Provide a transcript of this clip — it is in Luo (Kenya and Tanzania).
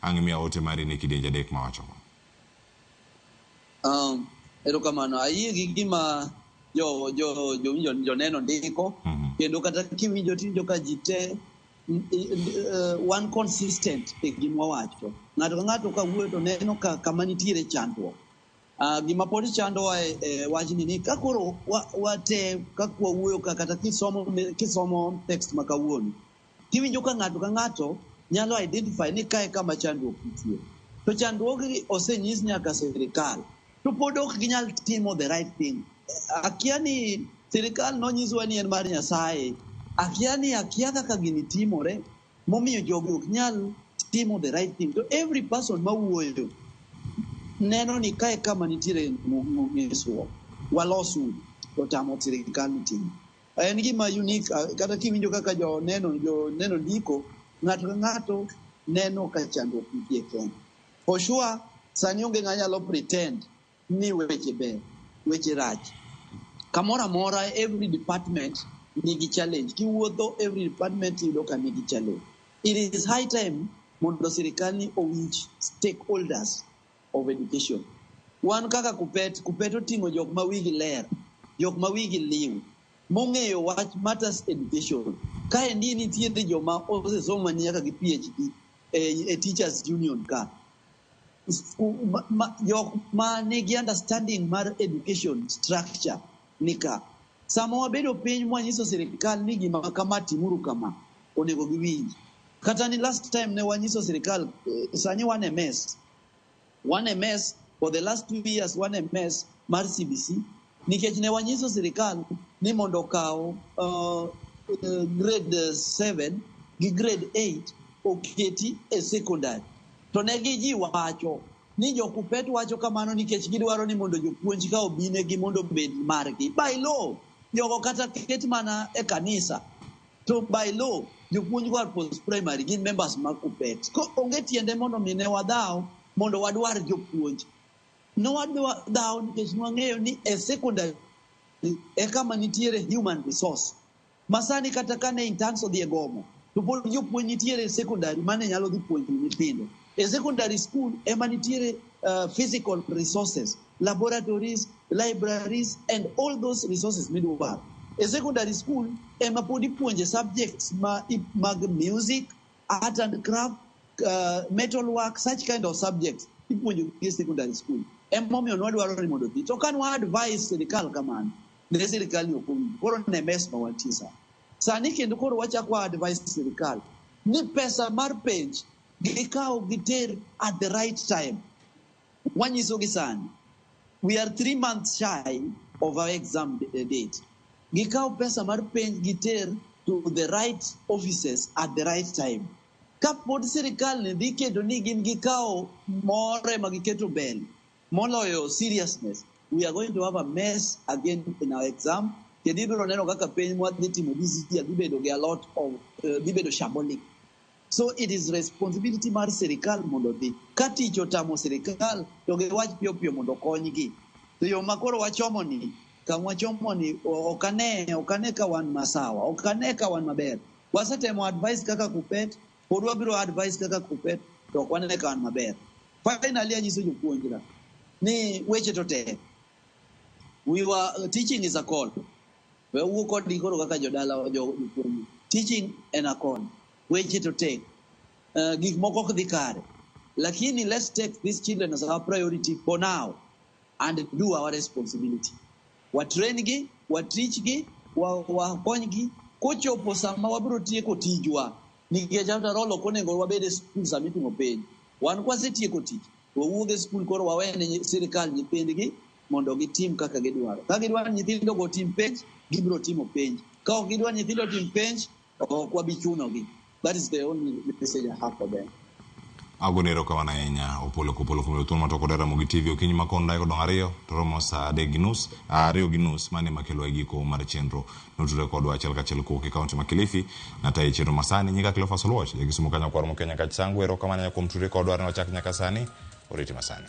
ang'imiya ote mari ne kidienje adek mawacho. Erokamano, ayie gi gima jo neno ndiko, kendo kata kiwinjo tinjo ka ji te one consistent e gima wacho. Ng'ato ka ng'ato ka wuoyo to neno kama nitiere chandruok. Gima pod chandowa wachni ni ka koro wate ka wuoyo kata kisomo text ma kawuono, kiwinjo ka ng'ato nyalo identify ni kae kama chandruok nitie. To chandruok osenyis nyaka sirikal. To pod ok ginyal timo the right thing. Akia ni sirikal nonyiswa ni en mar Nyasaye. Akia kaka gini timore, momiyo jogi ok nyal timo the right thing. To every person ma wuoyo neno ni kae kama nitiere ng'isruok. Walosu to tamo sirikal timo. En gima unique, kata kiwinjo kaka jo neno ndiko, ng'ato ka ng'ato neno ka chandruok nitie Kenya. For sure, sani onge ng'anyalo pretend ni weche ber, weche rach. Kamoro amora, every department nigi challenge. Kiwuotho, every department yudo ka nigi challenge. It is high time mondo sirikal ni owinj stakeholders of education. Wan kaka Kupet oting'o jok ma wigi ler, jok ma wigi liw, mong'eyo wach matters education. Kae nitiere joma osesomo nyaka gi PhD e Teachers Union ka. Jok ma nigi understanding mar education structure nika. Sama wabedo piny mwanyiso sirikal ni gima kama timuru kama, onego giwinj. Kata ni last time ne wanyiso sirikal, sani wan a mess for the last 2 years, wan a mess mar CBC, nikech ne wanyiso sirikal ni mondo kaw grade 7 gi grade 8 oketi e secondary. To ne ji wacho ni jo-Kupet wacho kamano nikech gidwaro ni mondo jopuonj ka obinegi mondo bed margi. By law, jogo kata ket mana e kanisa. To by law, jopuonj go post primary gin members mag Kupet. Ko onge tiende mondo mine wadhaw mondo wadwar jopuonj. No wadhaw nikech nwang'eyo ni e secondary e kama nitiere human resource. Masani kata kane interns odhi e gomo, to pod jopuonj nitiere e secondary mane nyalo dhi puonjo nyithindo. E secondary school ema nitiere physical resources, laboratories, libraries, and all those resources midwaro. E secondary school ema pod ipuonje subjects mag music, art and craft, metal work, such kind of subjects ipuonjo e secondary school. Emomiyo nwadwaro ni mondo dhi. To kan wa advise sirikal kamano, ne sirikal yo kuwi. Koro ne mes ma wantisa. Sani kendo koro wachako wa advise sirikal ni pesa mar penj gikaw giter at the right time. Wanyiso gi sani, we are 3 months shy of our exam date. Gikaw pesa mar penj giter to the right offices at the right time. Kapod sirikal ne dhi kendo ni gin gikaw more ma giketo bel, moloyo seriousness, we are going to have a mess again in our exam. Kendo ibiro neno kaka penj mwadhi timo this year gibedo gi a lot of gibedo shambolic. So it is responsibility mar sirikal mondo dhi. Ka tich otamo sirikal, to giwach piyo mondo konygi. To yo makoro wachomo ni, okane ka wan masawa, okane ka wan maber. Wasetemo advice kaka Kupet, pod wabiro advice kaka Kupet, to okwane ka wan maber. Finally, anyiso jopuonjra ni weche to tek. Teaching is a call. We wuok kodgi koro kaka jodala jopuonj. Teaching en a call. Weche to tek. Gik moko ok dhi kare. Lakini let's take these children as our priority for now and do our responsibility. Watrain gi, wateach gi, wakonygi, kochopo sama wabiro tieko tijwa. Nikech after all ok onego wabed e skul sama itimo penj. Wan kwasetieko tich, wawuok e skul koro wawene sirikal nyithindgi mondo gitim kaka gidwaro. Ka gidwaro nyithindo go tim penj, gibiro timo penj. Ka ok gidwaro nyithindo tim penj, ok wabi chunogi. That is the only message I have for them. Agonero kawana ahinya Opolo kuom thuolo matokodera Ramogi TV okinyi makon ndai kodong' ariyo to romo sa 2:30 mane makelo e giko mar chenro notudore kodwa achiel kachiel kowuok e kaunti ma Kilifi na tayo chenro masani nyaka Cleophas Oluoch jagisumo kanyo kwaro mo Kenya ka changu erokamano kuom tudore kodwa ne wachak nyaka sani oriti masani.